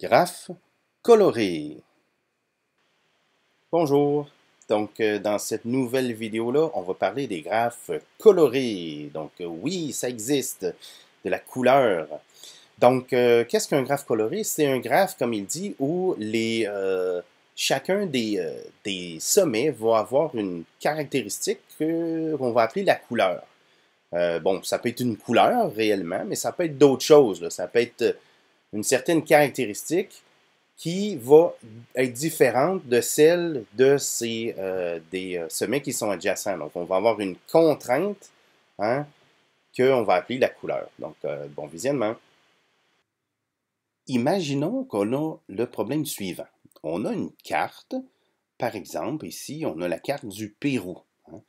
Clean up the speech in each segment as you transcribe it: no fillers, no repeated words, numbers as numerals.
Graphes colorés. Bonjour. Donc, dans cette nouvelle vidéo-là, on va parler des graphes colorés. Donc, oui, ça existe, de la couleur. Donc, qu'est-ce qu'un graphe coloré? C'est un graphe, comme il dit, où chacun des sommets va avoir une caractéristique qu'on va appeler la couleur. Bon, ça peut être une couleur réellement, mais ça peut être d'autres choses, là. Ça peut être une certaine caractéristique qui va être différente de celle de des sommets qui sont adjacents. Donc, on va avoir une contrainte hein, qu'on va appeler la couleur. Donc, bon visionnement. Imaginons qu'on a le problème suivant. On a une carte, par exemple, ici, on a la carte du Pérou. Hein,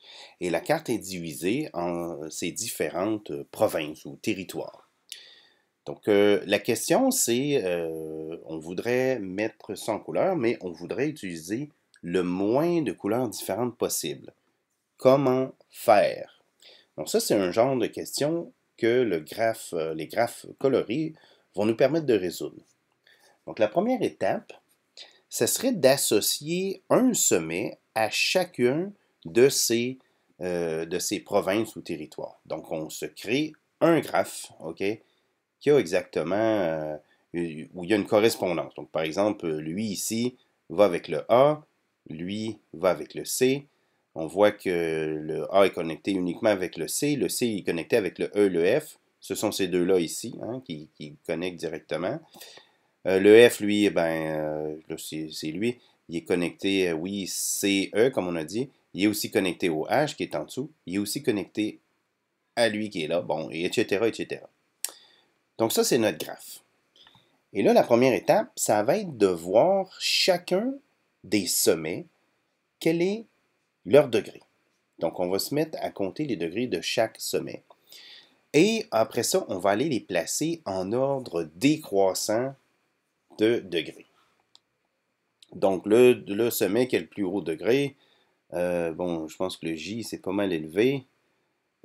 et la carte est divisée en ces différentes provinces ou territoires. Donc, la question, c'est, on voudrait mettre ça en couleur, mais on voudrait utiliser le moins de couleurs différentes possible. Comment faire? Donc, ça, c'est un genre de question que les graphes colorés vont nous permettre de résoudre. Donc, la première étape, ce serait d'associer un sommet à chacun de ces provinces ou territoires. Donc, on se crée un graphe, OK? Qui a exactement, où il y a une correspondance. Donc, par exemple, lui ici va avec le A, lui va avec le C. On voit que le A est connecté uniquement avec le C est connecté avec le E et le F. Ce sont ces deux-là ici hein, qui connectent directement. Le F, lui, c'est lui. Il est connecté, oui, CE, comme on a dit. Il est aussi connecté au H qui est en dessous. Il est aussi connecté à lui qui est là, bon, et etc., etc. Donc ça, c'est notre graphe. Et là, la première étape, ça va être de voir chacun des sommets, quel est leur degré. Donc, on va se mettre à compter les degrés de chaque sommet. Et après ça, on va aller les placer en ordre décroissant de degrés. Donc, le sommet qui a le plus haut degré, bon, je pense que le J, c'est pas mal élevé.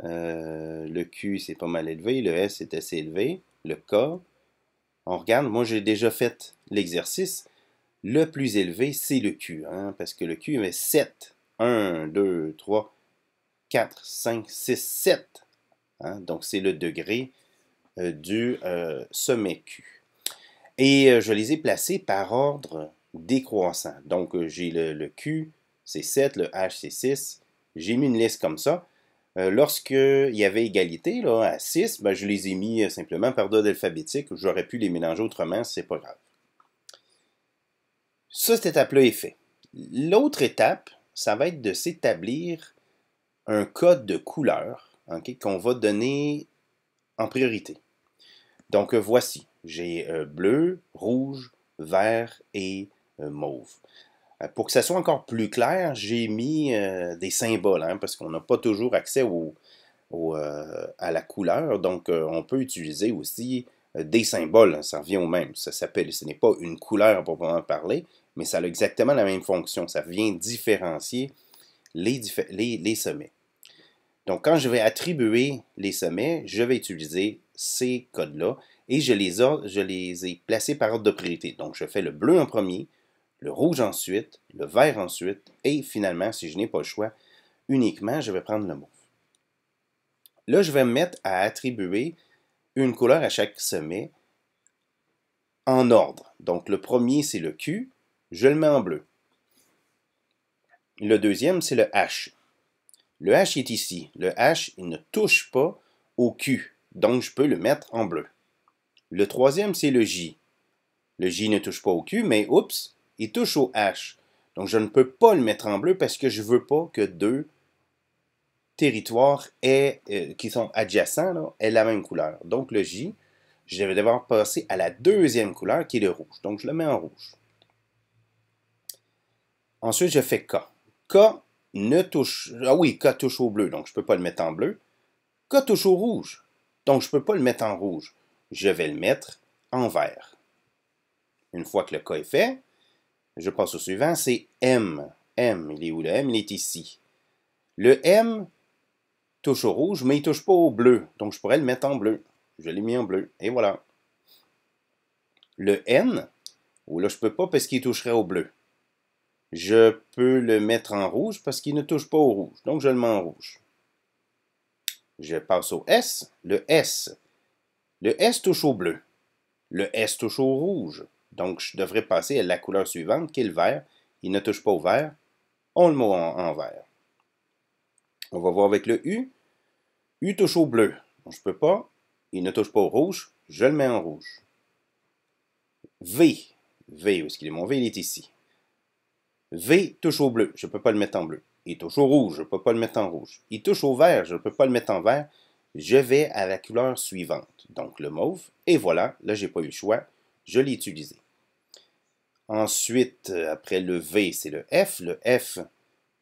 Le Q, c'est pas mal élevé. Le S, c'est assez élevé. Le K, on regarde, moi j'ai déjà fait l'exercice. Le plus élevé, c'est le Q, hein, parce que le Q met 7. 1, 2, 3, 4, 5, 6, 7. Hein, donc c'est le degré du sommet Q. Et je les ai placés par ordre décroissant. Donc j'ai le Q, c'est 7, le H, c'est 6. J'ai mis une liste comme ça. Lorsqu'il y avait égalité là, à 6, ben, je les ai mis simplement par ordre alphabétique. J'aurais pu les mélanger autrement, c'est pas grave. Ça, cette étape-là est faite. L'autre étape, ça va être de s'établir un code de couleur okay, qu'on va donner en priorité. Donc, voici. J'ai bleu, rouge, vert et mauve. Pour que ça soit encore plus clair, j'ai mis des symboles, hein, parce qu'on n'a pas toujours accès à la couleur. Donc, on peut utiliser aussi des symboles. Hein, ça revient au même. Ça s'appelle, ce n'est pas une couleur pour proprement parler, mais ça a exactement la même fonction. Ça vient différencier les sommets. Donc, quand je vais attribuer les sommets, je vais utiliser ces codes-là et je les ai placés par ordre de priorité. Donc, je fais le bleu en premier, le rouge ensuite, le vert ensuite, et finalement, si je n'ai pas le choix, uniquement, je vais prendre le mauve. Là, je vais me mettre à attribuer une couleur à chaque sommet en ordre. Donc, le premier, c'est le Q, je le mets en bleu. Le deuxième, c'est le H. Le H est ici. Le H, il ne touche pas au Q, donc je peux le mettre en bleu. Le troisième, c'est le J. Le J ne touche pas au Q, mais oups, il touche au H. Donc je ne peux pas le mettre en bleu parce que je ne veux pas que deux territoires qui sont adjacents là, aient la même couleur. Donc le J, je vais devoir passer à la deuxième couleur qui est le rouge. Donc je le mets en rouge. Ensuite, je fais K. K ne touche... Ah oui, K touche au bleu, donc je ne peux pas le mettre en bleu. K touche au rouge, donc je ne peux pas le mettre en rouge. Je vais le mettre en vert. Une fois que le K est fait, je passe au suivant, c'est M. M, il est où le M? Il est ici. Le M touche au rouge, mais il ne touche pas au bleu, donc je pourrais le mettre en bleu. Je l'ai mis en bleu, et voilà. Le N, Ou là, je ne peux pas parce qu'il toucherait au bleu. Je peux le mettre en rouge parce qu'il ne touche pas au rouge. Donc, je le mets en rouge. Je passe au S. Le S. Le S touche au bleu. Le S touche au rouge. Donc, je devrais passer à la couleur suivante, qui est le vert. Il ne touche pas au vert. On le met en vert. On va voir avec le U. U touche au bleu. Donc, je ne peux pas. Il ne touche pas au rouge. Je le mets en rouge. V. V, où est-ce qu'il est mon V? Il est ici. V touche au bleu. Je ne peux pas le mettre en bleu. Il touche au rouge. Je ne peux pas le mettre en rouge. Il touche au vert. Je ne peux pas le mettre en vert. Je vais à la couleur suivante. Donc, le mauve. Et voilà. Là, je n'ai pas eu le choix. Je l'ai utilisé. Ensuite, après le V, c'est le F. Le F,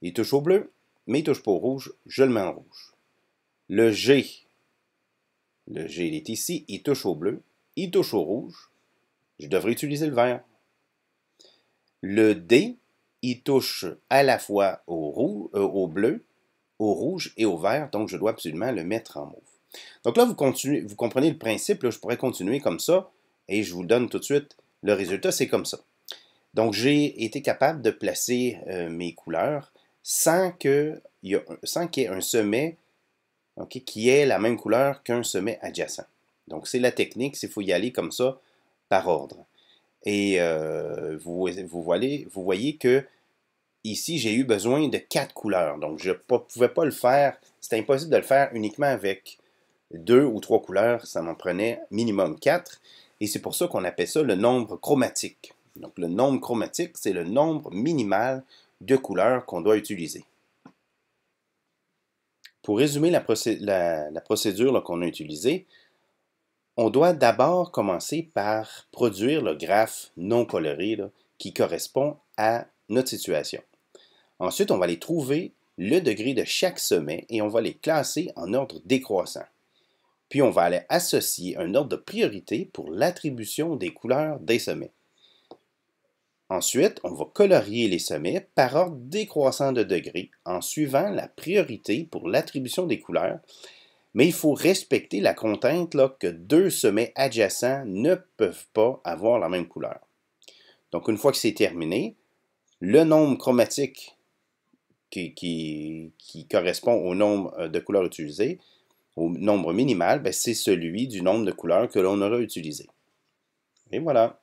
il touche au bleu, mais il ne touche pas au rouge. Je le mets en rouge. Le G, il est ici. Il touche au bleu. Il touche au rouge. Je devrais utiliser le vert. Le D, il touche à la fois au bleu, au rouge et au vert. Donc, je dois absolument le mettre en mauve. Donc là, vous comprenez le principe. Là, je pourrais continuer comme ça et je vous donne tout de suite le résultat. C'est comme ça. Donc, j'ai été capable de placer mes couleurs sans qu'il y ait un sommet qui ait la même couleur qu'un sommet adjacent. Donc, c'est la technique, il faut y aller comme ça, par ordre. Et vous voyez que ici, j'ai eu besoin de 4 couleurs. Donc, je ne pouvais pas le faire, c'était impossible de le faire uniquement avec 2 ou 3 couleurs, ça m'en prenait minimum 4. Et c'est pour ça qu'on appelle ça le nombre chromatique. Donc, le nombre chromatique, c'est le nombre minimal de couleurs qu'on doit utiliser. Pour résumer la procédure qu'on a utilisée, on doit d'abord commencer par produire le graphe non coloré qui correspond à notre situation. Ensuite, on va aller trouver le degré de chaque sommet et on va les classer en ordre décroissant. Puis, on va aller associer un ordre de priorité pour l'attribution des couleurs des sommets. Ensuite, on va colorier les sommets par ordre décroissant de degrés en suivant la priorité pour l'attribution des couleurs, mais il faut respecter la contrainte que 2 sommets adjacents ne peuvent pas avoir la même couleur. Donc, une fois que c'est terminé, le nombre chromatique qui correspond au nombre de couleurs utilisées, au nombre minimal, c'est celui du nombre de couleurs que l'on aura utilisé. Et voilà.